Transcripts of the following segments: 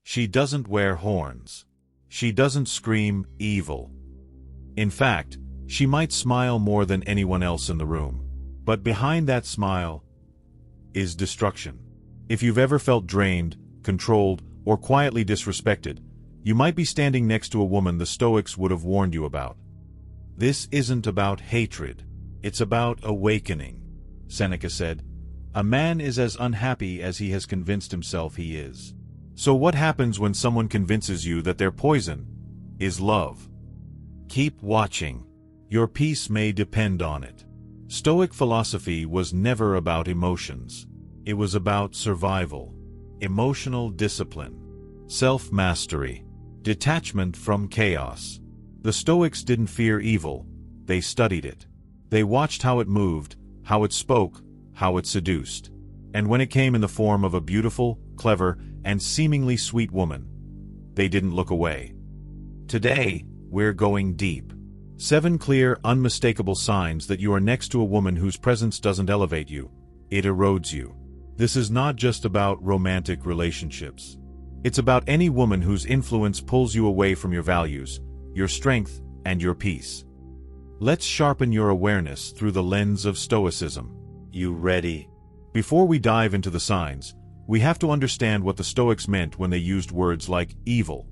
She doesn't wear horns. She doesn't scream evil. In fact, she might smile more than anyone else in the room. But behind that smile is destruction. If you've ever felt drained, controlled, or quietly disrespected, you might be standing next to a woman the Stoics would have warned you about. This isn't about hatred. It's about awakening. Seneca said, "A man is as unhappy as he has convinced himself he is." So what happens when someone convinces you that their poison is love? Keep watching. Your peace may depend on it. Stoic philosophy was never about emotions. It was about survival, emotional discipline, self-mastery, detachment from chaos. The Stoics didn't fear evil, they studied it. They watched how it moved, how it spoke, how it seduced. And when it came in the form of a beautiful, clever, and seemingly sweet woman, they didn't look away. Today, we're going deep. 7 clear, unmistakable signs that you are next to a woman whose presence doesn't elevate you, it erodes you. This is not just about romantic relationships. It's about any woman whose influence pulls you away from your values, your strength, and your peace. Let's sharpen your awareness through the lens of Stoicism. You ready? Before we dive into the signs, we have to understand what the Stoics meant when they used words like evil.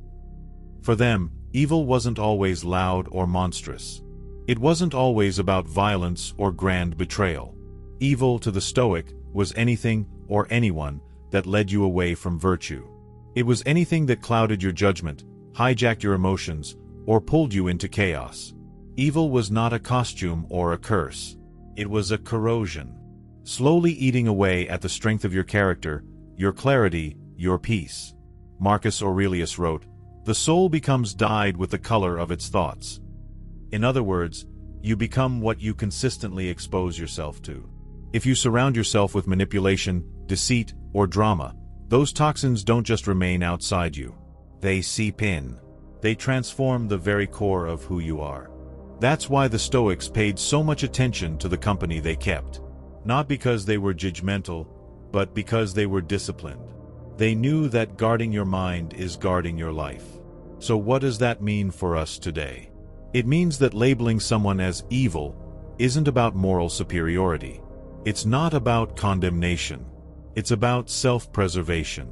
For them, evil wasn't always loud or monstrous. It wasn't always about violence or grand betrayal. Evil to the Stoic was anything or anyone that led you away from virtue. It was anything that clouded your judgment, hijacked your emotions, or pulled you into chaos. Evil was not a costume or a curse. It was a corrosion, slowly eating away at the strength of your character, your clarity, your peace. Marcus Aurelius wrote, "The soul becomes dyed with the color of its thoughts." In other words, you become what you consistently expose yourself to. If you surround yourself with manipulation, deceit, or drama, those toxins don't just remain outside you. They seep in. They transform the very core of who you are. That's why the Stoics paid so much attention to the company they kept. Not because they were judgmental, but because they were disciplined. They knew that guarding your mind is guarding your life. So what does that mean for us today? It means that labeling someone as evil isn't about moral superiority. It's not about condemnation. It's about self-preservation.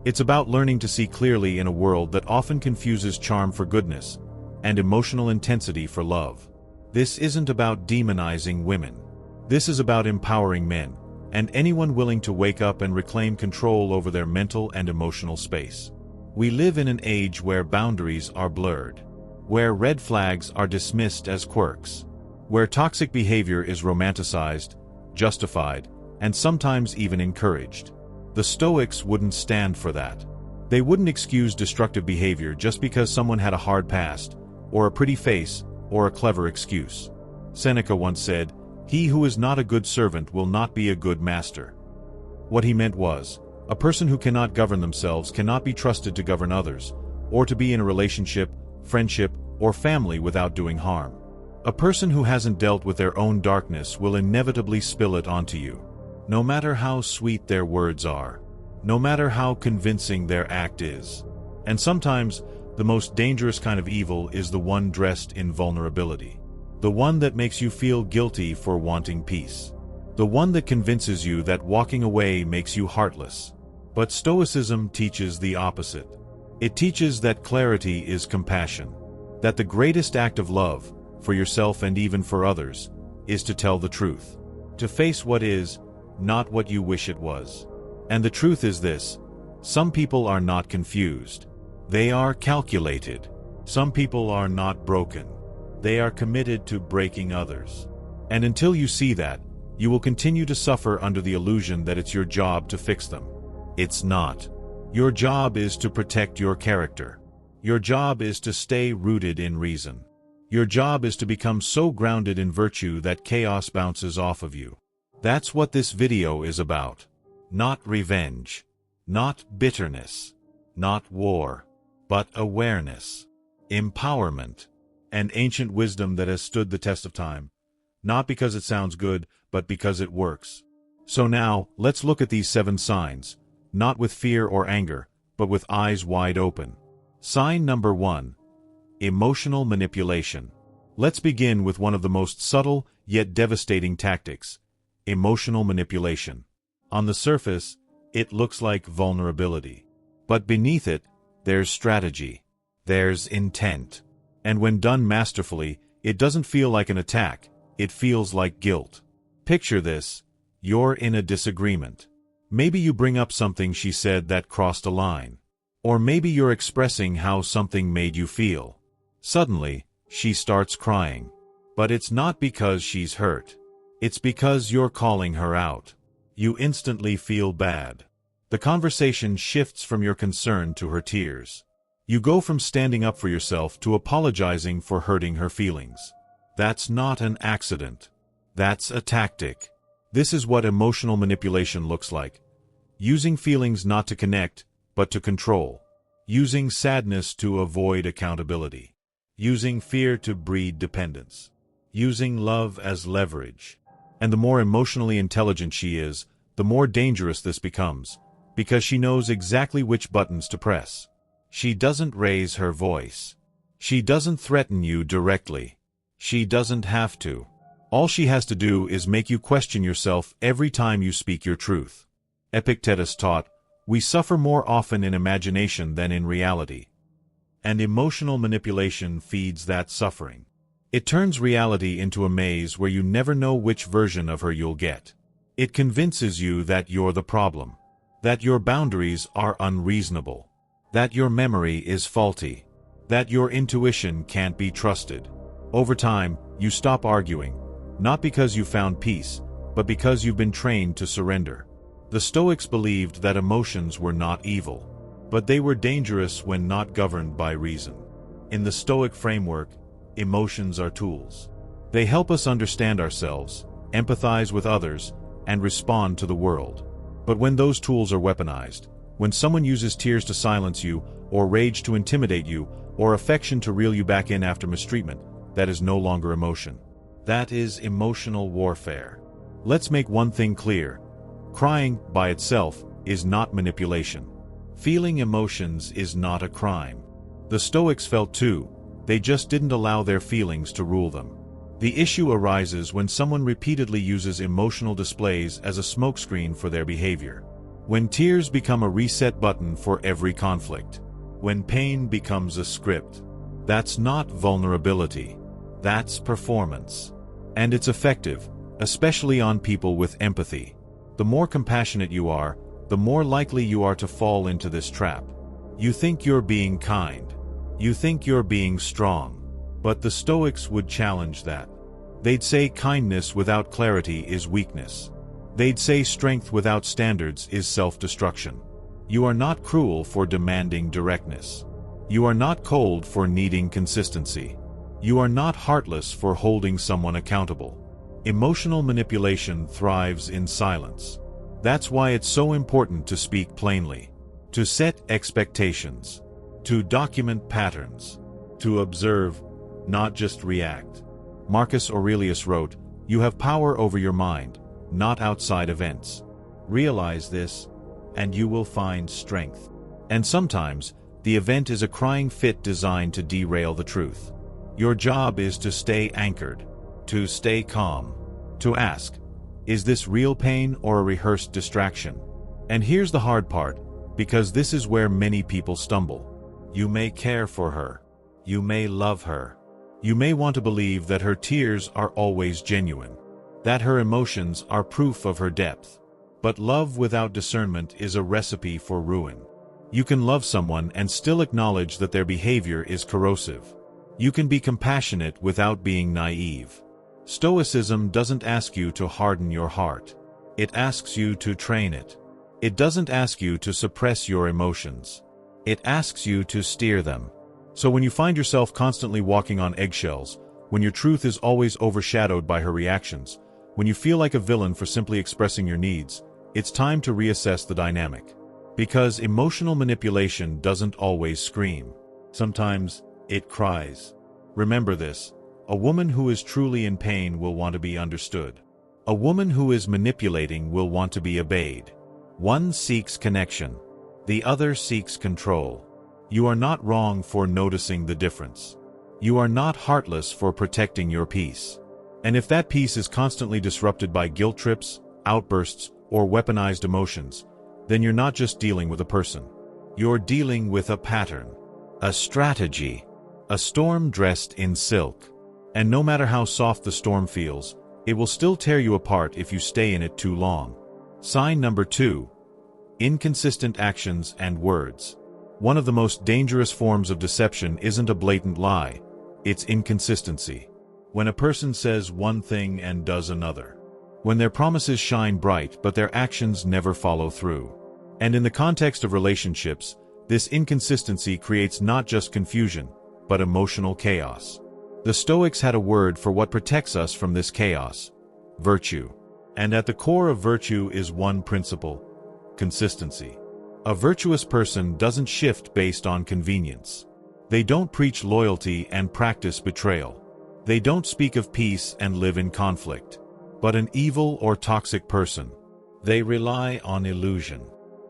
It's about learning to see clearly in a world that often confuses charm for goodness and emotional intensity for love. This isn't about demonizing women. This is about empowering men and anyone willing to wake up and reclaim control over their mental and emotional space. We live in an age where boundaries are blurred, where red flags are dismissed as quirks, where toxic behavior is romanticized, justified, and sometimes even encouraged. The Stoics wouldn't stand for that. They wouldn't excuse destructive behavior just because someone had a hard past, or a pretty face, or a clever excuse. Seneca once said, "He who is not a good servant will not be a good master." What he meant was, a person who cannot govern themselves cannot be trusted to govern others, or to be in a relationship, friendship, or family without doing harm. A person who hasn't dealt with their own darkness will inevitably spill it onto you. No matter how sweet their words are, no matter how convincing their act is. And sometimes, the most dangerous kind of evil is the one dressed in vulnerability. The one that makes you feel guilty for wanting peace. The one that convinces you that walking away makes you heartless. But Stoicism teaches the opposite. It teaches that clarity is compassion. That the greatest act of love, for yourself and even for others, is to tell the truth. To face what is, not what you wish it was. And the truth is this: some people are not confused. They are calculated. Some people are not broken. They are committed to breaking others. And until you see that, you will continue to suffer under the illusion that it's your job to fix them. It's not. Your job is to protect your character. Your job is to stay rooted in reason. Your job is to become so grounded in virtue that chaos bounces off of you. That's what this video is about. Not revenge. Not bitterness. Not war. But awareness. Empowerment. And ancient wisdom that has stood the test of time. Not because it sounds good, but because it works. So now, let's look at these 7 signs, not with fear or anger, but with eyes wide open. Sign number 1. Emotional manipulation. Let's begin with one of the most subtle yet devastating tactics: emotional manipulation. On the surface, it looks like vulnerability. But beneath it, there's strategy. There's intent. And when done masterfully, it doesn't feel like an attack, it feels like guilt. Picture this: you're in a disagreement. Maybe you bring up something she said that crossed a line. Or maybe you're expressing how something made you feel. Suddenly, she starts crying. But it's not because she's hurt. It's because you're calling her out. You instantly feel bad. The conversation shifts from your concern to her tears. You go from standing up for yourself to apologizing for hurting her feelings. That's not an accident. That's a tactic. This is what emotional manipulation looks like. Using feelings not to connect, but to control. Using sadness to avoid accountability. Using fear to breed dependence. Using love as leverage. And the more emotionally intelligent she is, the more dangerous this becomes, because she knows exactly which buttons to press. She doesn't raise her voice. She doesn't threaten you directly. She doesn't have to. All she has to do is make you question yourself every time you speak your truth. Epictetus taught, "We suffer more often in imagination than in reality." And emotional manipulation feeds that suffering. It turns reality into a maze where you never know which version of her you'll get. It convinces you that you're the problem, that your boundaries are unreasonable, that your memory is faulty, that your intuition can't be trusted. Over time, you stop arguing, not because you found peace, but because you've been trained to surrender. The Stoics believed that emotions were not evil, but they were dangerous when not governed by reason. In the Stoic framework, emotions are tools. They help us understand ourselves, empathize with others, and respond to the world. But when those tools are weaponized, when someone uses tears to silence you, or rage to intimidate you, or affection to reel you back in after mistreatment, that is no longer emotion. That is emotional warfare. Let's make one thing clear. Crying, by itself, is not manipulation. Feeling emotions is not a crime. The Stoics felt too, they just didn't allow their feelings to rule them. The issue arises when someone repeatedly uses emotional displays as a smokescreen for their behavior. When tears become a reset button for every conflict. When pain becomes a script. That's not vulnerability. That's performance. And it's effective, especially on people with empathy. The more compassionate you are, the more likely you are to fall into this trap. You think you're being kind. You think you're being strong. But the Stoics would challenge that. They'd say kindness without clarity is weakness. They'd say strength without standards is self-destruction. You are not cruel for demanding directness. You are not cold for needing consistency. You are not heartless for holding someone accountable. Emotional manipulation thrives in silence. That's why it's so important to speak plainly, to set expectations, to document patterns, to observe, not just react. Marcus Aurelius wrote, "You have power over your mind, not outside events. Realize this, and you will find strength." And sometimes, the event is a crying fit designed to derail the truth. Your job is to stay anchored, to stay calm, to ask, is this real pain or a rehearsed distraction? And here's the hard part, because this is where many people stumble. You may care for her. You may love her. You may want to believe that her tears are always genuine, that her emotions are proof of her depth. But love without discernment is a recipe for ruin. You can love someone and still acknowledge that their behavior is corrosive. You can be compassionate without being naive. Stoicism doesn't ask you to harden your heart. It asks you to train it. It doesn't ask you to suppress your emotions. It asks you to steer them. So when you find yourself constantly walking on eggshells, when your truth is always overshadowed by her reactions, when you feel like a villain for simply expressing your needs, it's time to reassess the dynamic. Because emotional manipulation doesn't always scream. Sometimes, it cries. Remember this, a woman who is truly in pain will want to be understood. A woman who is manipulating will want to be obeyed. One seeks connection. The other seeks control. You are not wrong for noticing the difference. You are not heartless for protecting your peace. And if that peace is constantly disrupted by guilt trips, outbursts, or weaponized emotions, then you're not just dealing with a person. You're dealing with a pattern, a strategy, a storm dressed in silk. And no matter how soft the storm feels, it will still tear you apart if you stay in it too long. Sign number 2. Inconsistent actions and words. One of the most dangerous forms of deception isn't a blatant lie, it's inconsistency. When a person says one thing and does another. When their promises shine bright but their actions never follow through. And in the context of relationships, this inconsistency creates not just confusion, but emotional chaos. The Stoics had a word for what protects us from this chaos: virtue. And at the core of virtue is one principle: consistency. A virtuous person doesn't shift based on convenience. They don't preach loyalty and practice betrayal. They don't speak of peace and live in conflict. But an evil or toxic person, they rely on illusion.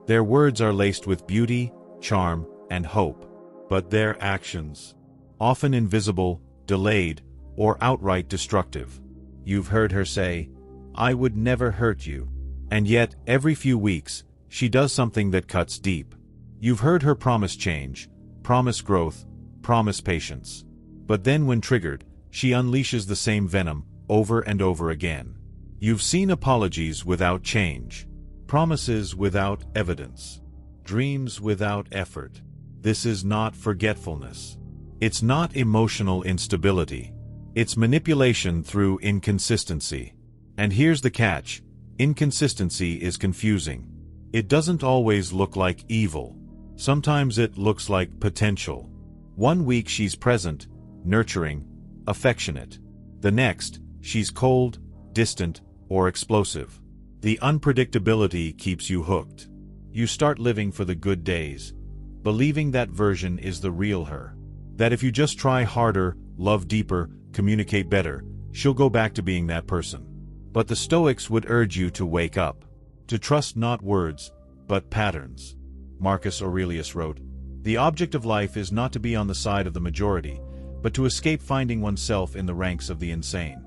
Their words are laced with beauty, charm, and hope. But their actions, often invisible, delayed, or outright destructive. You've heard her say, "I would never hurt you." And yet, every few weeks, she does something that cuts deep. You've heard her promise change, promise growth, promise patience. But then when triggered, she unleashes the same venom, over and over again. You've seen apologies without change, promises without evidence, dreams without effort. This is not forgetfulness. It's not emotional instability. It's manipulation through inconsistency. And here's the catch: inconsistency is confusing. It doesn't always look like evil. Sometimes it looks like potential. One week she's present, nurturing, affectionate. The next, she's cold, distant, or explosive. The unpredictability keeps you hooked. You start living for the good days, believing that version is the real her. That if you just try harder, love deeper, communicate better, she'll go back to being that person. But the Stoics would urge you to wake up, to trust not words, but patterns. Marcus Aurelius wrote, "The object of life is not to be on the side of the majority, but to escape finding oneself in the ranks of the insane."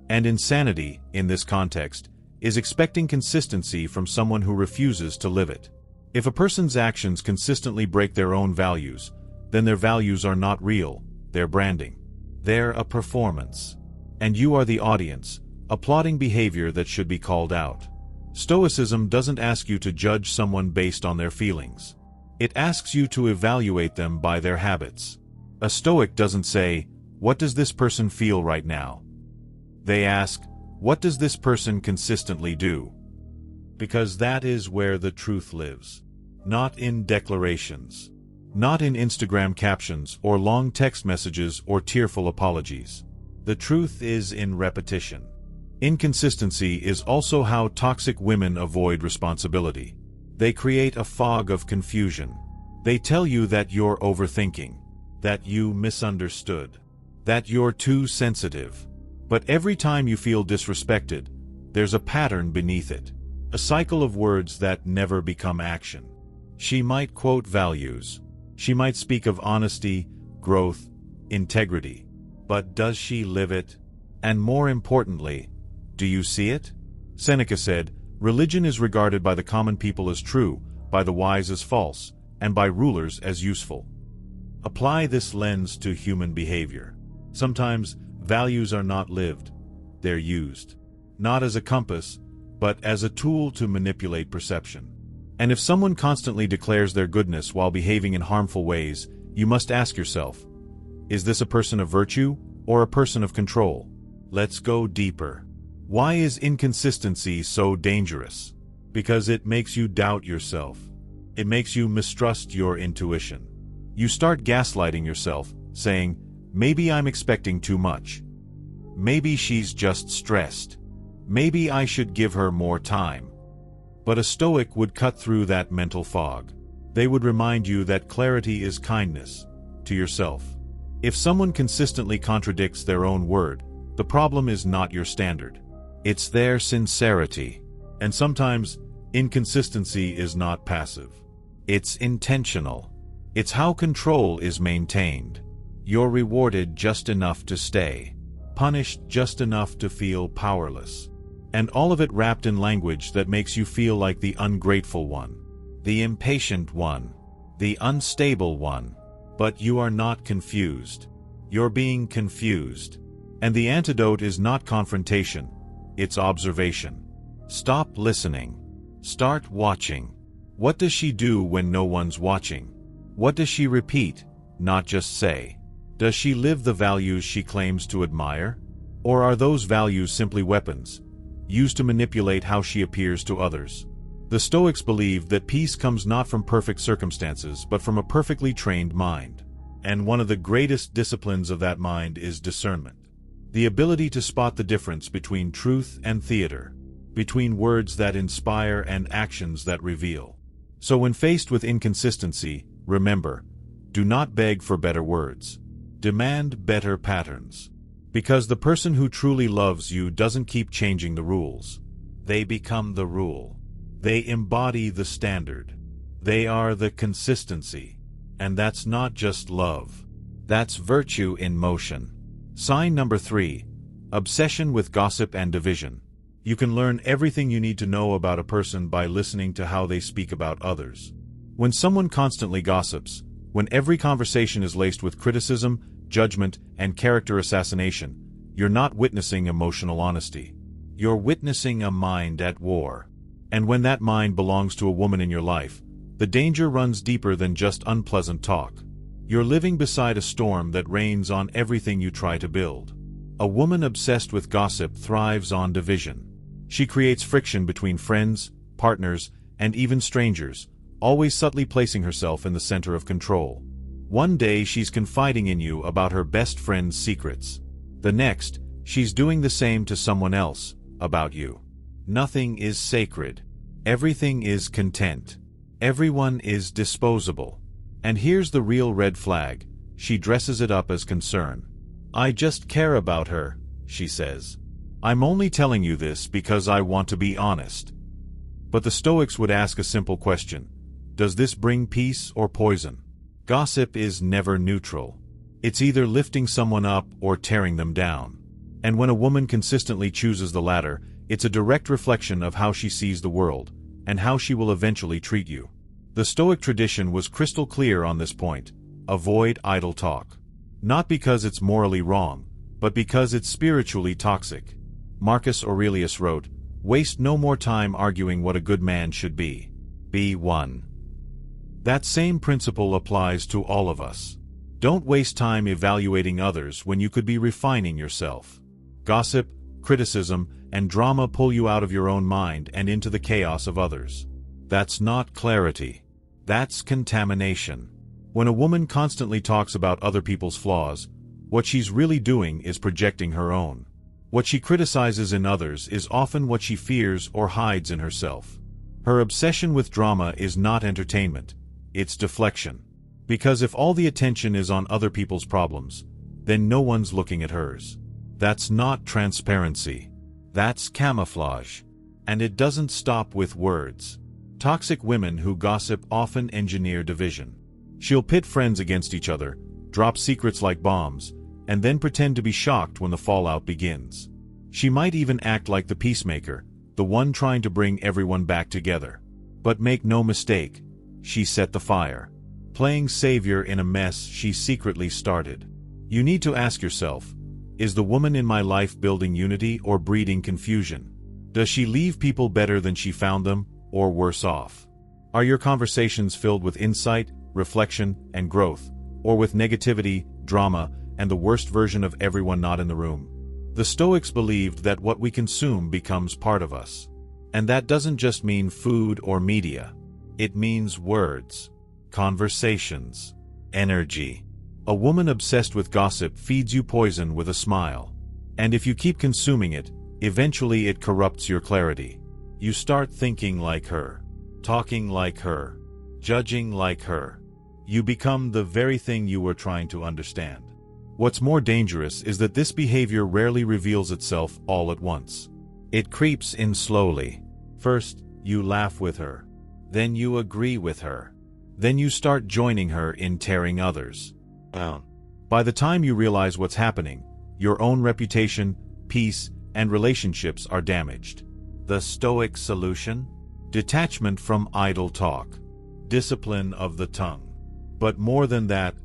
And insanity, in this context, is expecting consistency from someone who refuses to live it. If a person's actions consistently break their own values, then their values are not real, they're branding. They're a performance. And you are the audience, applauding behavior that should be called out. Stoicism doesn't ask you to judge someone based on their feelings. It asks you to evaluate them by their habits. A Stoic doesn't say, "What does this person feel right now?" They ask, "What does this person consistently do?" Because that is where the truth lives. Not in declarations. Not in Instagram captions or long text messages or tearful apologies. The truth is in repetition. Inconsistency is also how toxic women avoid responsibility. They create a fog of confusion. They tell you that you're overthinking, that you misunderstood, that you're too sensitive. But every time you feel disrespected, there's a pattern beneath it. A cycle of words that never become action. She might quote values. She might speak of honesty, growth, integrity. But does she live it? And more importantly, do you see it? Seneca said, "Religion is regarded by the common people as true, by the wise as false, and by rulers as useful." Apply this lens to human behavior. Sometimes values are not lived, they're used. Not as a compass, but as a tool to manipulate perception. And if someone constantly declares their goodness while behaving in harmful ways, you must ask yourself, is this a person of virtue or a person of control? Let's go deeper. Why is inconsistency so dangerous? Because it makes you doubt yourself. It makes you mistrust your intuition. You start gaslighting yourself, saying, "Maybe I'm expecting too much. Maybe she's just stressed. Maybe I should give her more time." But a Stoic would cut through that mental fog. They would remind you that clarity is kindness to yourself. If someone consistently contradicts their own word, the problem is not your standard. It's their sincerity. And sometimes, inconsistency is not passive. It's intentional. It's how control is maintained. You're rewarded just enough to stay, punished just enough to feel powerless. And all of it wrapped in language that makes you feel like the ungrateful one, the impatient one, the unstable one. But you are not confused. You're being confused. And the antidote is not confrontation, it's observation. Stop listening. Start watching. What does she do when no one's watching? What does she repeat, not just say? Does she live the values she claims to admire? Or are those values simply weapons, used to manipulate how she appears to others? The Stoics believed that peace comes not from perfect circumstances but from a perfectly trained mind. And one of the greatest disciplines of that mind is discernment. The ability to spot the difference between truth and theater, between words that inspire and actions that reveal. So when faced with inconsistency, remember, do not beg for better words. Demand better patterns. Because the person who truly loves you doesn't keep changing the rules. They become the rule. They embody the standard. They are the consistency. And that's not just love. That's virtue in motion. Sign number 3. Obsession with gossip and division. You can learn everything you need to know about a person by listening to how they speak about others. When someone constantly gossips, when every conversation is laced with criticism, judgment, and character assassination, you're not witnessing emotional honesty. You're witnessing a mind at war. And when that mind belongs to a woman in your life, the danger runs deeper than just unpleasant talk. You're living beside a storm that rains on everything you try to build. A woman obsessed with gossip thrives on division. She creates friction between friends, partners, and even strangers, always subtly placing herself in the center of control. One day she's confiding in you about her best friend's secrets. The next, she's doing the same to someone else, about you. Nothing is sacred. Everything is content. Everyone is disposable. And here's the real red flag. She dresses it up as concern. I just care about her, she says. I'm only telling you this because I want to be honest. But the Stoics would ask a simple question. Does this bring peace or poison? Gossip is never neutral. It's either lifting someone up or tearing them down. And when a woman consistently chooses the latter, it's a direct reflection of how she sees the world, and how she will eventually treat you. The Stoic tradition was crystal clear on this point. Avoid idle talk. Not because it's morally wrong, but because it's spiritually toxic. Marcus Aurelius wrote, "Waste no more time arguing what a good man should be. Be one." That same principle applies to all of us. Don't waste time evaluating others when you could be refining yourself. Gossip, criticism, and drama pull you out of your own mind and into the chaos of others. That's not clarity. That's contamination. When a woman constantly talks about other people's flaws, what she's really doing is projecting her own. What she criticizes in others is often what she fears or hides in herself. Her obsession with drama is not entertainment. It's deflection. Because if all the attention is on other people's problems, then no one's looking at hers. That's not transparency. That's camouflage. And it doesn't stop with words. Toxic women who gossip often engineer division. She'll pit friends against each other, drop secrets like bombs, and then pretend to be shocked when the fallout begins. She might even act like the peacemaker, the one trying to bring everyone back together. But make no mistake, she set the fire, playing savior in a mess she secretly started. You need to ask yourself, is the woman in my life building unity or breeding confusion? Does she leave people better than she found them, or worse off? Are your conversations filled with insight, reflection, and growth, or with negativity, drama, and the worst version of everyone not in the room? The Stoics believed that what we consume becomes part of us. And that doesn't just mean food or media. It means words, conversations, energy. A woman obsessed with gossip feeds you poison with a smile. And if you keep consuming it, eventually it corrupts your clarity. You start thinking like her, talking like her, judging like her. You become the very thing you were trying to understand. What's more dangerous is that this behavior rarely reveals itself all at once. It creeps in slowly. First, you laugh with her. Then you agree with her. Then you start joining her in tearing others down. By the time you realize what's happening, your own reputation, peace, and relationships are damaged. The Stoic solution? Detachment from idle talk. Discipline of the tongue. But more than that,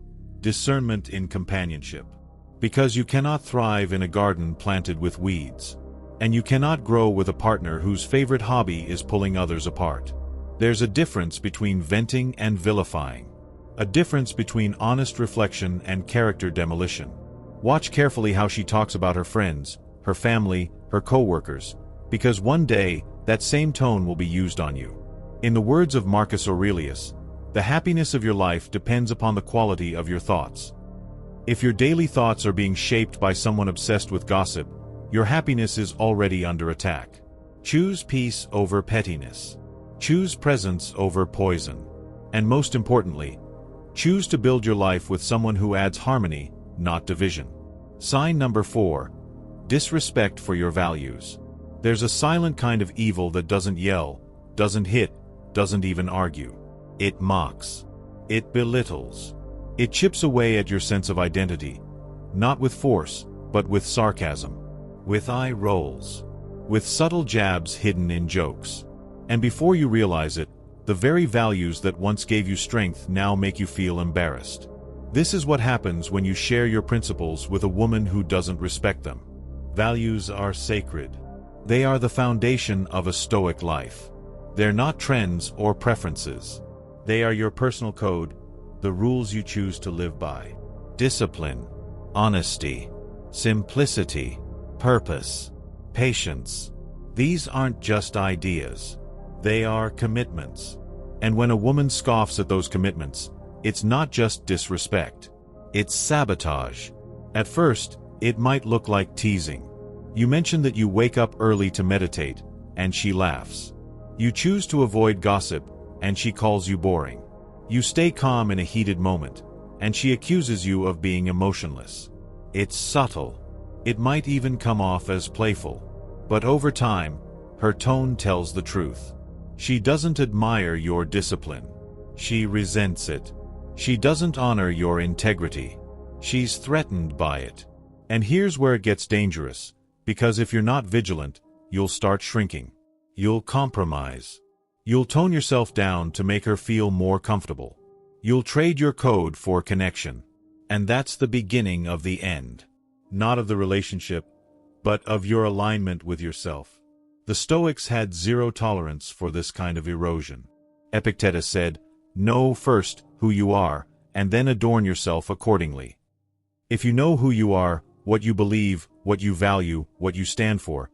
discernment in companionship. Because you cannot thrive in a garden planted with weeds. And you cannot grow with a partner whose favorite hobby is pulling others apart. There's a difference between venting and vilifying. A difference between honest reflection and character demolition. Watch carefully how she talks about her friends, her family, her co-workers, because one day, that same tone will be used on you. In the words of Marcus Aurelius, the happiness of your life depends upon the quality of your thoughts. If your daily thoughts are being shaped by someone obsessed with gossip, your happiness is already under attack. Choose peace over pettiness. Choose presence over poison. And most importantly, choose to build your life with someone who adds harmony, not division. Sign number 4. Disrespect for your values. There's a silent kind of evil that doesn't yell, doesn't hit, doesn't even argue. It mocks. It belittles. It chips away at your sense of identity, not with force, but with sarcasm, with eye rolls, with subtle jabs hidden in jokes. And before you realize it, the very values that once gave you strength now make you feel embarrassed. This is what happens when you share your principles with a woman who doesn't respect them. Values are sacred. They are the foundation of a Stoic life. They're not trends or preferences. They are your personal code, the rules you choose to live by. Discipline, honesty, simplicity, purpose, patience. These aren't just ideas. They are commitments. And when a woman scoffs at those commitments, it's not just disrespect. It's sabotage. At first, it might look like teasing. You mention that you wake up early to meditate, and she laughs. You choose to avoid gossip, and she calls you boring. You stay calm in a heated moment, and she accuses you of being emotionless. It's subtle. It might even come off as playful. But over time, her tone tells the truth. She doesn't admire your discipline. She resents it. She doesn't honor your integrity. She's threatened by it. And here's where it gets dangerous, because if you're not vigilant, you'll start shrinking. You'll compromise. You'll tone yourself down to make her feel more comfortable. You'll trade your code for connection. And that's the beginning of the end. Not of the relationship, but of your alignment with yourself. The Stoics had zero tolerance for this kind of erosion. Epictetus said, "Know first who you are, and then adorn yourself accordingly." If you know who you are, what you believe, what you value, what you stand for,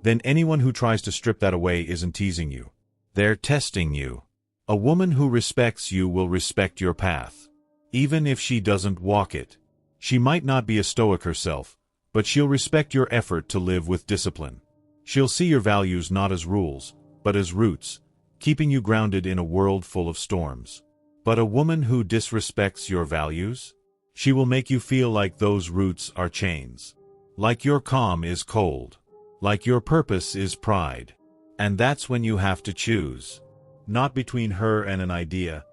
then anyone who tries to strip that away isn't teasing you. They're testing you. A woman who respects you will respect your path, even if she doesn't walk it. She might not be a Stoic herself, but she'll respect your effort to live with discipline. She'll see your values not as rules, but as roots, keeping you grounded in a world full of storms. But a woman who disrespects your values? She will make you feel like those roots are chains. Like your calm is cold. Like your purpose is pride. And that's when you have to choose. Not between her and an idea,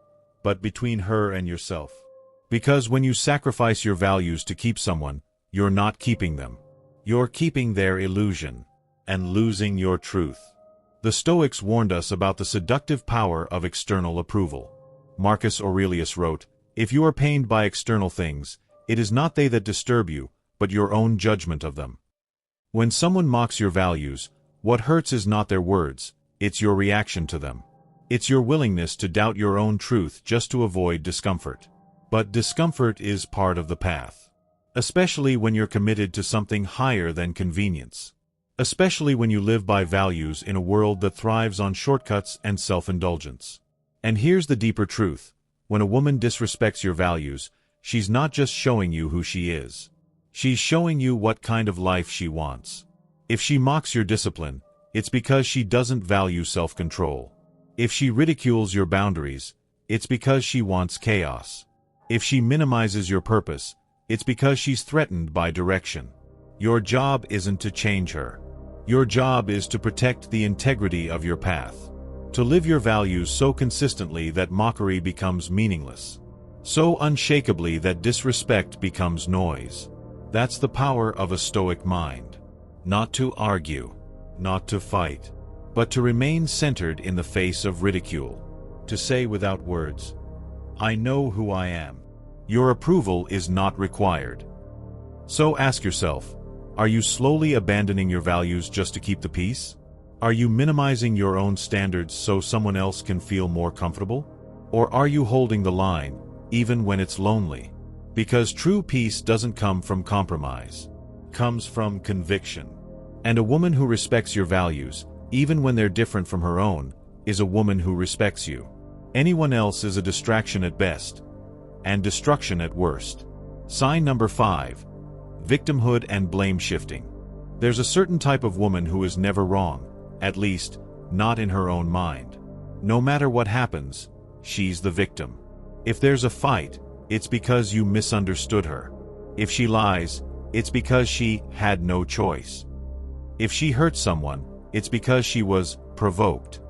but between her and yourself. Because when you sacrifice your values to keep someone, you're not keeping them. You're keeping their illusion. And losing your truth. The Stoics warned us about the seductive power of external approval. Marcus Aurelius wrote, "If you are pained by external things, it is not they that disturb you, but your own judgment of them." When someone mocks your values, what hurts is not their words, it's your reaction to them. It's your willingness to doubt your own truth just to avoid discomfort. But discomfort is part of the path. Especially when you're committed to something higher than convenience. Especially when you live by values in a world that thrives on shortcuts and self-indulgence. And here's the deeper truth. When a woman disrespects your values, she's not just showing you who she is. She's showing you what kind of life she wants. If she mocks your discipline, it's because she doesn't value self-control. If she ridicules your boundaries, it's because she wants chaos. If she minimizes your purpose, it's because she's threatened by direction. Your job isn't to change her. Your job is to protect the integrity of your path. To live your values so consistently that mockery becomes meaningless. So unshakably that disrespect becomes noise. That's the power of a Stoic mind. Not to argue, not to fight, but to remain centered in the face of ridicule. To say without words, "I know who I am." Your approval is not required. So ask yourself, are you slowly abandoning your values just to keep the peace? Are you minimizing your own standards so someone else can feel more comfortable? Or are you holding the line, even when it's lonely? Because true peace doesn't come from compromise. It comes from conviction. And a woman who respects your values, even when they're different from her own, is a woman who respects you. Anyone else is a distraction at best, and destruction at worst. Sign number 5. Victimhood and blame shifting. There's a certain type of woman who is never wrong, at least, not in her own mind. No matter what happens, she's the victim. If there's a fight, it's because you misunderstood her. If she lies, it's because she had no choice. If she hurts someone, it's because she was provoked.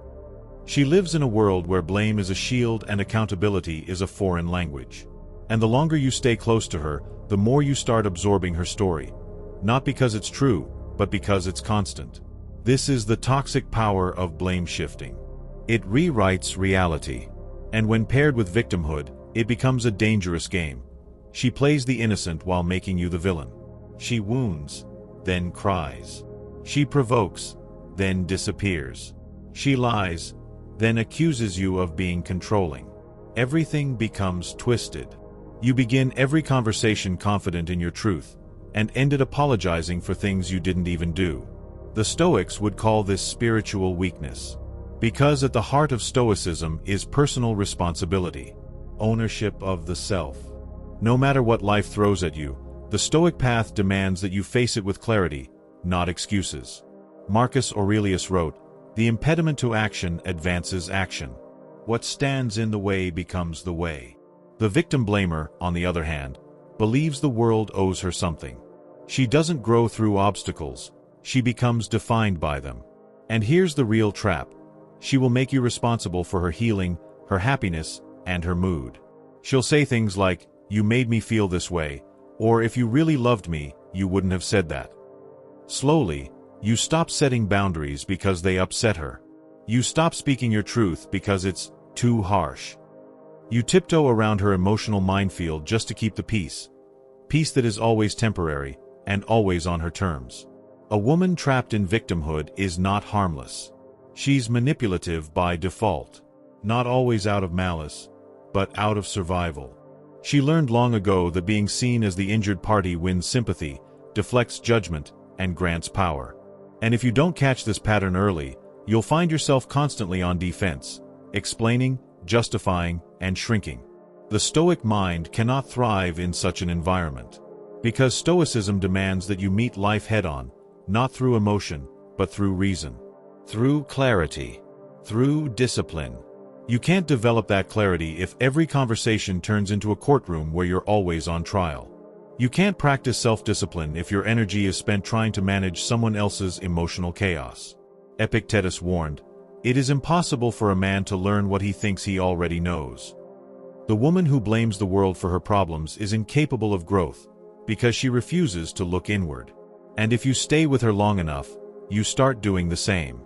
She lives in a world where blame is a shield and accountability is a foreign language. And the longer you stay close to her, the more you start absorbing her story. Not because it's true, but because it's constant. This is the toxic power of blame shifting. It rewrites reality. And when paired with victimhood, it becomes a dangerous game. She plays the innocent while making you the villain. She wounds, then cries. She provokes, then disappears. She lies, then accuses you of being controlling. Everything becomes twisted. You begin every conversation confident in your truth, and end it apologizing for things you didn't even do. The Stoics would call this spiritual weakness. Because at the heart of Stoicism is personal responsibility, ownership of the self. No matter what life throws at you, the Stoic path demands that you face it with clarity, not excuses. Marcus Aurelius wrote, "The impediment to action advances action. What stands in the way becomes the way." The victim blamer, on the other hand, believes the world owes her something. She doesn't grow through obstacles, she becomes defined by them. And here's the real trap. She will make you responsible for her healing, her happiness, and her mood. She'll say things like, "You made me feel this way," or "If you really loved me, you wouldn't have said that." Slowly, you stop setting boundaries because they upset her. You stop speaking your truth because it's too harsh. You tiptoe around her emotional minefield just to keep the peace. Peace that is always temporary, and always on her terms. A woman trapped in victimhood is not harmless. She's manipulative by default. Not always out of malice, but out of survival. She learned long ago that being seen as the injured party wins sympathy, deflects judgment, and grants power. And if you don't catch this pattern early, you'll find yourself constantly on defense, explaining, justifying, and shrinking. The Stoic mind cannot thrive in such an environment. Because Stoicism demands that you meet life head-on, not through emotion, but through reason. Through clarity. Through discipline. You can't develop that clarity if every conversation turns into a courtroom where you're always on trial. You can't practice self-discipline if your energy is spent trying to manage someone else's emotional chaos. Epictetus warned, "It is impossible for a man to learn what he thinks he already knows." The woman who blames the world for her problems is incapable of growth, because she refuses to look inward. And if you stay with her long enough, you start doing the same.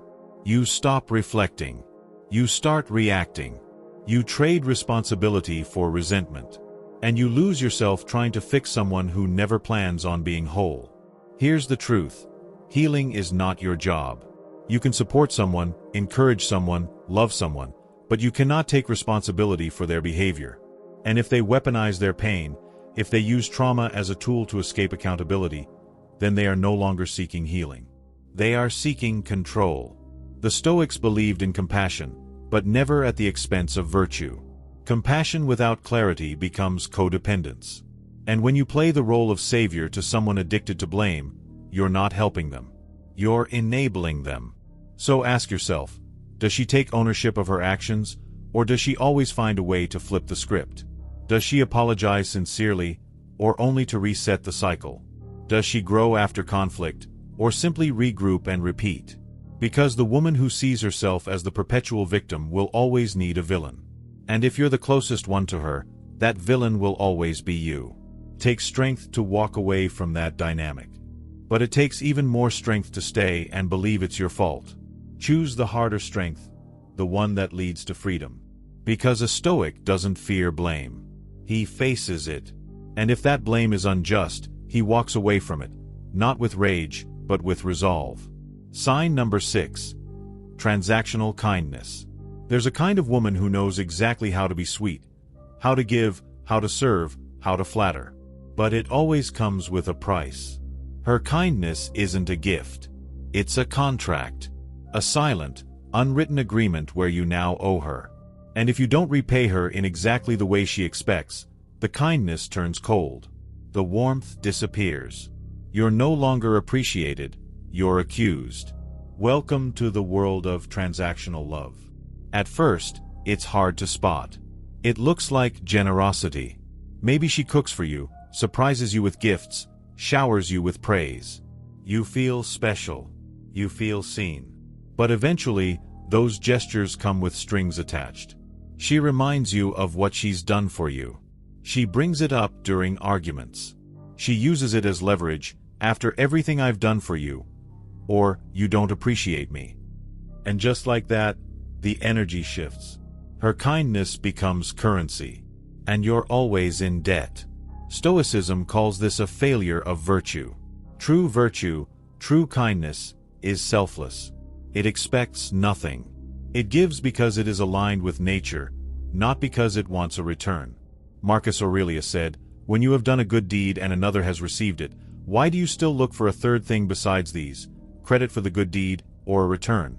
You stop reflecting. You start reacting. You trade responsibility for resentment. And you lose yourself trying to fix someone who never plans on being whole. Here's the truth. Healing is not your job. You can support someone, encourage someone, love someone, but you cannot take responsibility for their behavior. And if they weaponize their pain, if they use trauma as a tool to escape accountability, then they are no longer seeking healing. They are seeking control. The Stoics believed in compassion, but never at the expense of virtue. Compassion without clarity becomes codependence. And when you play the role of savior to someone addicted to blame, you're not helping them. You're enabling them. So ask yourself, does she take ownership of her actions, or does she always find a way to flip the script? Does she apologize sincerely, or only to reset the cycle? Does she grow after conflict, or simply regroup and repeat? Because the woman who sees herself as the perpetual victim will always need a villain. And if you're the closest one to her, that villain will always be you. Takes strength to walk away from that dynamic. But it takes even more strength to stay and believe it's your fault. Choose the harder strength, the one that leads to freedom. Because a Stoic doesn't fear blame. He faces it. And if that blame is unjust, he walks away from it, not with rage, but with resolve. Sign number 6. Transactional kindness. There's a kind of woman who knows exactly how to be sweet, how to give, how to serve, how to flatter. But it always comes with a price. Her kindness isn't a gift. It's a contract. A silent, unwritten agreement where you now owe her. And if you don't repay her in exactly the way she expects, the kindness turns cold. The warmth disappears. You're no longer appreciated. You're accused. Welcome to the world of transactional love. At first, it's hard to spot. It looks like generosity. Maybe she cooks for you, surprises you with gifts, showers you with praise. You feel special. You feel seen. But eventually, those gestures come with strings attached. She reminds you of what she's done for you. She brings it up during arguments. She uses it as leverage. After everything I've done for you, or you don't appreciate me. And just like that, the energy shifts. Her kindness becomes currency. And you're always in debt. Stoicism calls this a failure of virtue. True virtue, true kindness, is selfless. It expects nothing. It gives because it is aligned with nature, not because it wants a return. Marcus Aurelius said, "When you have done a good deed and another has received it, why do you still look for a third thing besides these? Credit for the good deed, or a return?"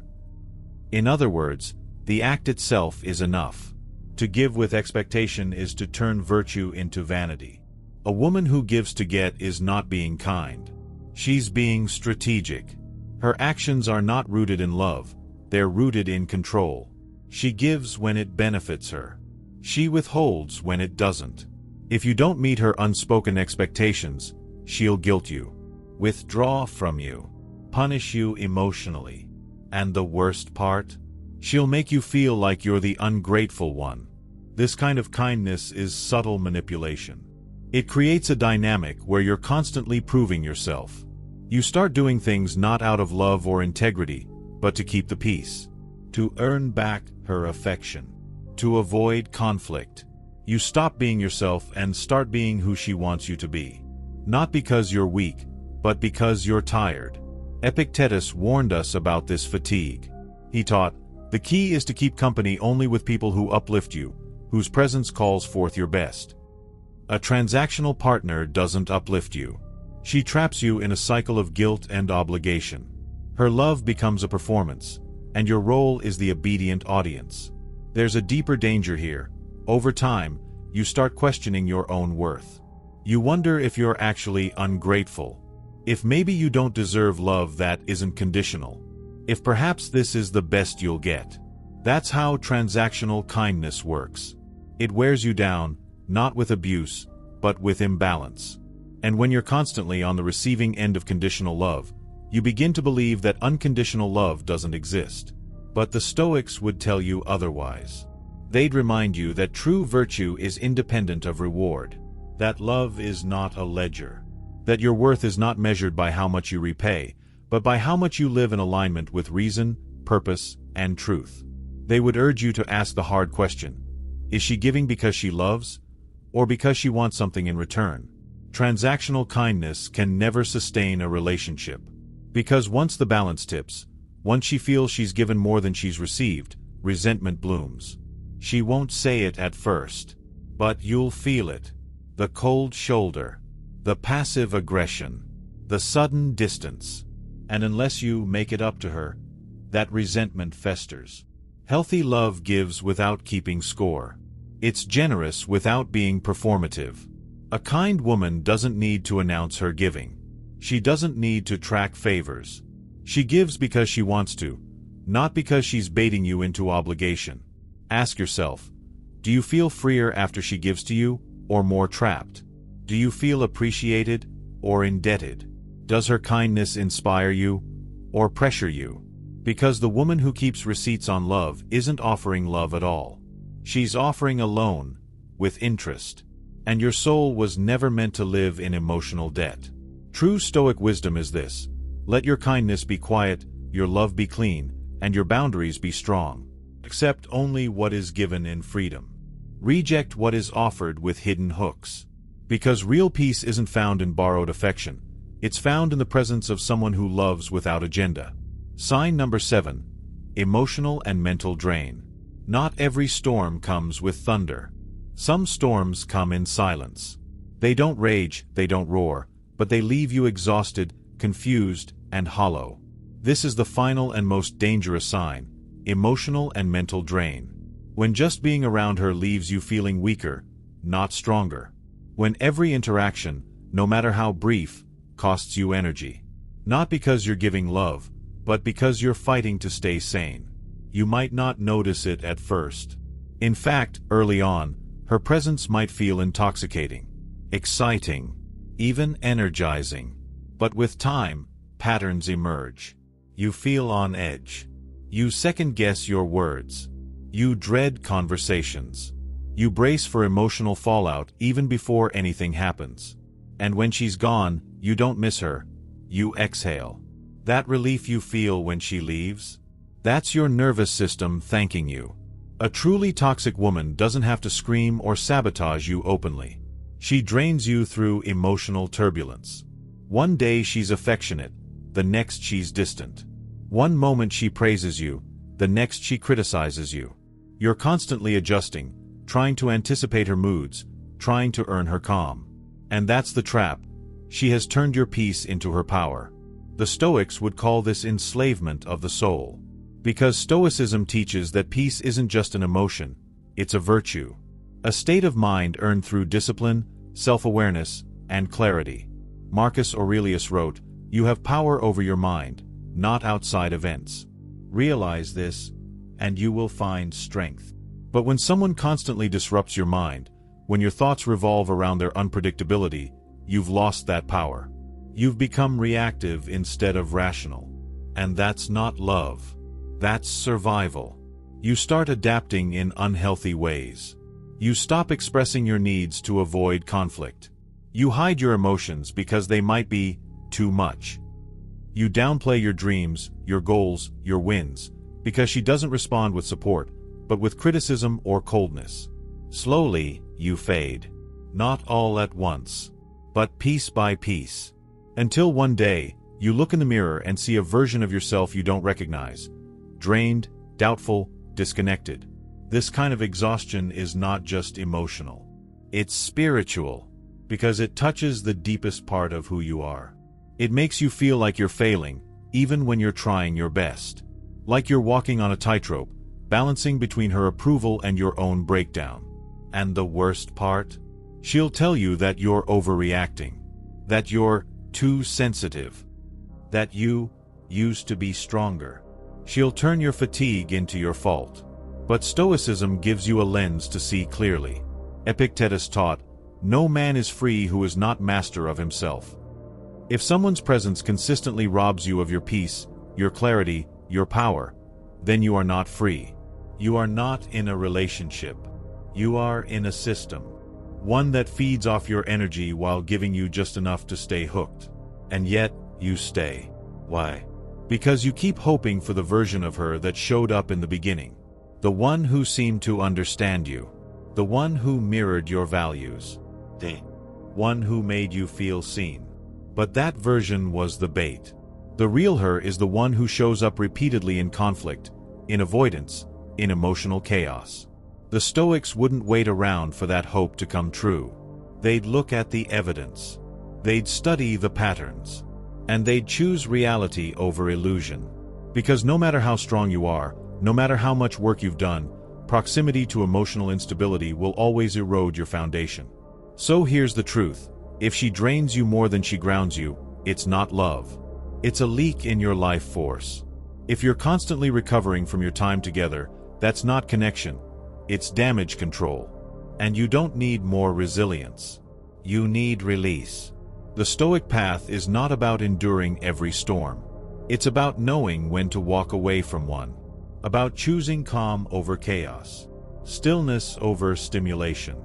In other words, the act itself is enough. To give with expectation is to turn virtue into vanity. A woman who gives to get is not being kind. She's being strategic. Her actions are not rooted in love, they're rooted in control. She gives when it benefits her. She withholds when it doesn't. If you don't meet her unspoken expectations, she'll guilt you, withdraw from you, punish you emotionally. And the worst part? She'll make you feel like you're the ungrateful one. This kind of kindness is subtle manipulation. It creates a dynamic where you're constantly proving yourself. You start doing things not out of love or integrity, but to keep the peace, to earn back her affection, to avoid conflict. You stop being yourself and start being who she wants you to be. Not because you're weak, but because you're tired. Epictetus warned us about this fatigue. He taught, "The key is to keep company only with people who uplift you, whose presence calls forth your best." A transactional partner doesn't uplift you. She traps you in a cycle of guilt and obligation. Her love becomes a performance, and your role is the obedient audience. There's a deeper danger here. Over time, you start questioning your own worth. You wonder if you're actually ungrateful. If maybe you don't deserve love that isn't conditional. If perhaps this is the best you'll get. That's how transactional kindness works. It wears you down, not with abuse, but with imbalance. And when you're constantly on the receiving end of conditional love, you begin to believe that unconditional love doesn't exist. But the Stoics would tell you otherwise. They'd remind you that true virtue is independent of reward, that love is not a ledger, that your worth is not measured by how much you repay, but by how much you live in alignment with reason, purpose, and truth. They would urge you to ask the hard question: is she giving because she loves, or because she wants something in return? Transactional kindness can never sustain a relationship. Because once the balance tips, once she feels she's given more than she's received, resentment blooms. She won't say it at first, but you'll feel it. The cold shoulder, the passive aggression, the sudden distance. And unless you make it up to her, that resentment festers. Healthy love gives without keeping score. It's generous without being performative. A kind woman doesn't need to announce her giving. She doesn't need to track favors. She gives because she wants to, not because she's baiting you into obligation. Ask yourself, do you feel freer after she gives to you, or more trapped? Do you feel appreciated, or indebted? Does her kindness inspire you, or pressure you? Because the woman who keeps receipts on love isn't offering love at all. She's offering a loan, with interest. And your soul was never meant to live in emotional debt. True Stoic wisdom is this: let your kindness be quiet, your love be clean, and your boundaries be strong. Accept only what is given in freedom. Reject what is offered with hidden hooks. Because real peace isn't found in borrowed affection. It's found in the presence of someone who loves without agenda. Sign number 7. Emotional and mental drain. Not every storm comes with thunder. Some storms come in silence. They don't rage, they don't roar, but they leave you exhausted, confused, and hollow. This is the final and most dangerous sign: emotional and mental drain. When just being around her leaves you feeling weaker, not stronger. When every interaction, no matter how brief, costs you energy. Not because you're giving love, but because you're fighting to stay sane. You might not notice it at first. In fact, early on, her presence might feel intoxicating, exciting, even energizing. But with time, patterns emerge. You feel on edge. You second-guess your words. You dread conversations. You brace for emotional fallout even before anything happens. And when she's gone, you don't miss her. You exhale. That relief you feel when she leaves? That's your nervous system thanking you. A truly toxic woman doesn't have to scream or sabotage you openly. She drains you through emotional turbulence. One day she's affectionate, the next she's distant. One moment she praises you, the next she criticizes you. You're constantly adjusting, trying to anticipate her moods, trying to earn her calm. And that's the trap. She has turned your peace into her power. The Stoics would call this enslavement of the soul. Because Stoicism teaches that peace isn't just an emotion, it's a virtue. A state of mind earned through discipline, self-awareness, and clarity. Marcus Aurelius wrote, "You have power over your mind, not outside events. Realize this, and you will find strength." But when someone constantly disrupts your mind, when your thoughts revolve around their unpredictability, you've lost that power. You've become reactive instead of rational. And that's not love. That's survival. You start adapting in unhealthy ways. You stop expressing your needs to avoid conflict. You hide your emotions because they might be too much. You downplay your dreams, your goals, your wins, because she doesn't respond with support, but with criticism or coldness. Slowly, you fade. Not all at once, but piece by piece. Until one day, you look in the mirror and see a version of yourself you don't recognize. Drained, doubtful, disconnected. This kind of exhaustion is not just emotional. It's spiritual, because it touches the deepest part of who you are. It makes you feel like you're failing, even when you're trying your best. Like you're walking on a tightrope, balancing between her approval and your own breakdown. And the worst part? She'll tell you that you're overreacting, that you're too sensitive, that you used to be stronger. She'll turn your fatigue into your fault. But Stoicism gives you a lens to see clearly. Epictetus taught, "No man is free who is not master of himself." If someone's presence consistently robs you of your peace, your clarity, your power, then you are not free. You are not in a relationship. You are in a system. One that feeds off your energy while giving you just enough to stay hooked. And yet, you stay. Why? Because you keep hoping for the version of her that showed up in the beginning. The one who seemed to understand you. The one who mirrored your values. The one who made you feel seen. But that version was the bait. The real her is the one who shows up repeatedly in conflict, in avoidance, in emotional chaos. The Stoics wouldn't wait around for that hope to come true. They'd look at the evidence. They'd study the patterns. And they'd choose reality over illusion. Because no matter how strong you are, no matter how much work you've done, proximity to emotional instability will always erode your foundation. So here's the truth. If she drains you more than she grounds you, it's not love. It's a leak in your life force. If you're constantly recovering from your time together, that's not connection. It's damage control. And you don't need more resilience. You need release. The Stoic path is not about enduring every storm. It's about knowing when to walk away from one. About choosing calm over chaos. Stillness over stimulation.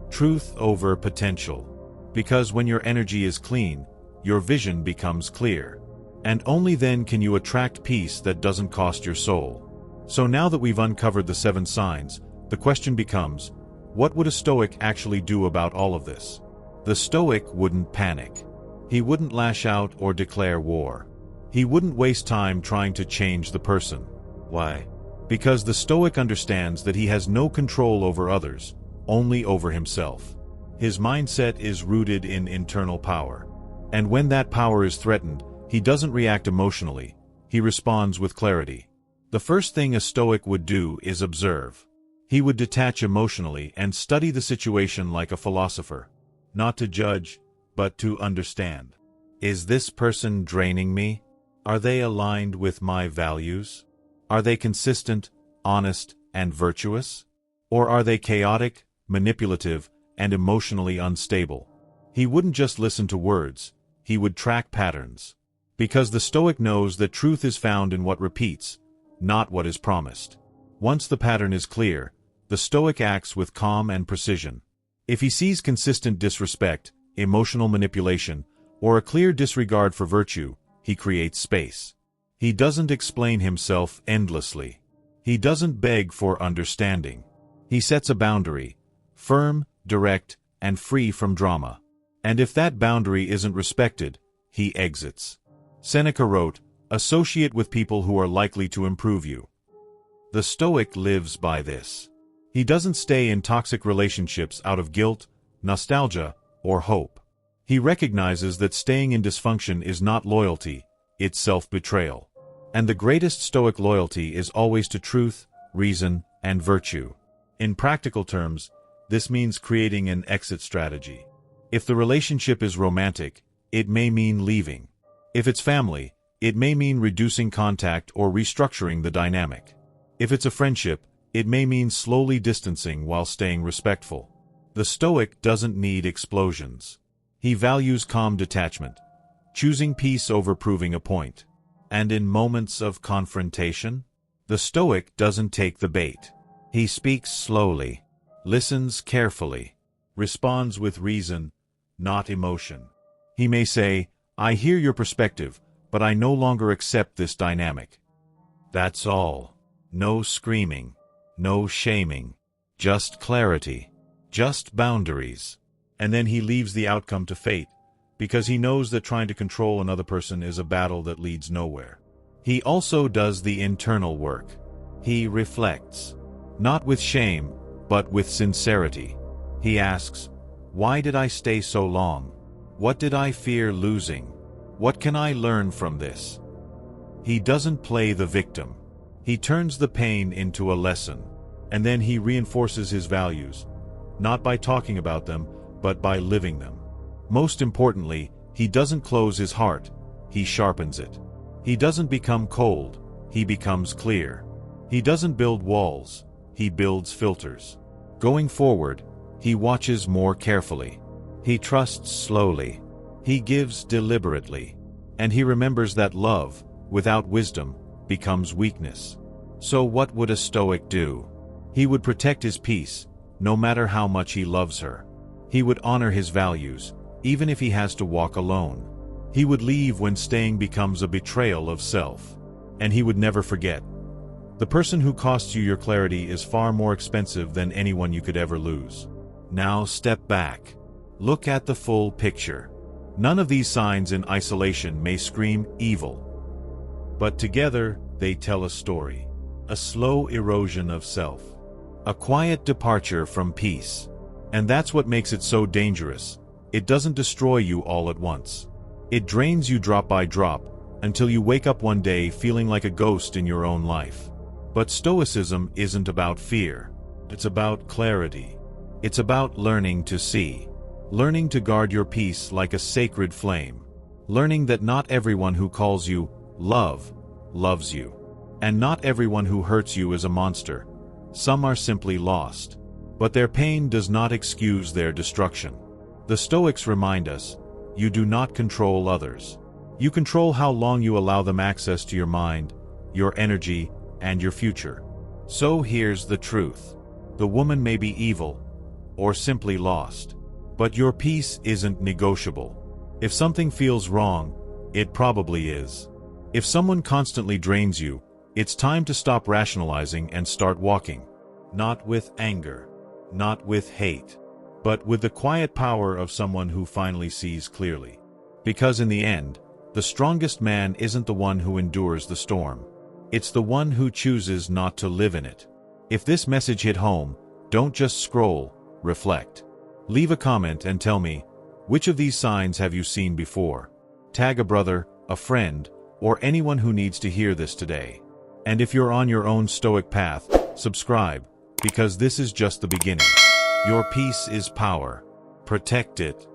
Truth over potential. Because when your energy is clean, your vision becomes clear. And only then can you attract peace that doesn't cost your soul. So now that we've uncovered the 7 signs, the question becomes, what would a Stoic actually do about all of this? The Stoic wouldn't panic. He wouldn't lash out or declare war. He wouldn't waste time trying to change the person. Why? Because the Stoic understands that he has no control over others, only over himself. His mindset is rooted in internal power. And when that power is threatened, he doesn't react emotionally, he responds with clarity. The first thing a Stoic would do is observe. He would detach emotionally and study the situation like a philosopher. Not to judge, but to understand. Is this person draining me? Are they aligned with my values? Are they consistent, honest, and virtuous? Or are they chaotic, manipulative, and emotionally unstable? He wouldn't just listen to words, he would track patterns. Because the Stoic knows that truth is found in what repeats, not what is promised. Once the pattern is clear, the Stoic acts with calm and precision. If he sees consistent disrespect, emotional manipulation, or a clear disregard for virtue, he creates space. He doesn't explain himself endlessly. He doesn't beg for understanding. He sets a boundary, firm, direct, and free from drama. And if that boundary isn't respected, he exits. Seneca wrote, "Associate with people who are likely to improve you." The Stoic lives by this. He doesn't stay in toxic relationships out of guilt, nostalgia, or hope. He recognizes that staying in dysfunction is not loyalty, it's self-betrayal. And the greatest Stoic loyalty is always to truth, reason, and virtue. In practical terms, this means creating an exit strategy. If the relationship is romantic, it may mean leaving. If it's family, it may mean reducing contact or restructuring the dynamic. If it's a friendship, it may mean slowly distancing while staying respectful. The Stoic doesn't need explosions. He values calm detachment, choosing peace over proving a point. And in moments of confrontation, the Stoic doesn't take the bait. He speaks slowly, listens carefully, responds with reason, not emotion. He may say, "I hear your perspective, but I no longer accept this dynamic." That's all. No screaming, no shaming, just clarity, just boundaries. And then he leaves the outcome to fate, because he knows that trying to control another person is a battle that leads nowhere. He also does the internal work. He reflects, not with shame, but with sincerity. He asks, why did I stay so long? What did I fear losing? What can I learn from this? He doesn't play the victim. He turns the pain into a lesson, and then he reinforces his values, not by talking about them, but by living them. Most importantly, he doesn't close his heart, he sharpens it. He doesn't become cold, he becomes clear. He doesn't build walls, he builds filters. Going forward, he watches more carefully. He trusts slowly. He gives deliberately. And he remembers that love, without wisdom, becomes weakness. So what would a Stoic do? He would protect his peace, no matter how much he loves her. He would honor his values, even if he has to walk alone. He would leave when staying becomes a betrayal of self. And he would never forget. The person who costs you your clarity is far more expensive than anyone you could ever lose. Now step back. Look at the full picture. None of these signs in isolation may scream evil. But together, they tell a story. A slow erosion of self. A quiet departure from peace. And that's what makes it so dangerous. It doesn't destroy you all at once. It drains you drop by drop, until you wake up one day feeling like a ghost in your own life. But Stoicism isn't about fear. It's about clarity. It's about learning to see. Learning to guard your peace like a sacred flame. Learning that not everyone who calls you love, loves you. And not everyone who hurts you is a monster. Some are simply lost. But their pain does not excuse their destruction. The Stoics remind us, you do not control others. You control how long you allow them access to your mind, your energy, and your future. So here's the truth. The woman may be evil, or simply lost. But your peace isn't negotiable. If something feels wrong, it probably is. If someone constantly drains you, it's time to stop rationalizing and start walking. Not with anger, not with hate, but with the quiet power of someone who finally sees clearly. Because in the end, the strongest man isn't the one who endures the storm. It's the one who chooses not to live in it. If this message hit home, don't just scroll, reflect. Leave a comment and tell me, which of these signs have you seen before? Tag a brother, a friend, or anyone who needs to hear this today. And if you're on your own Stoic path, subscribe, because this is just the beginning. Your peace is power. Protect it.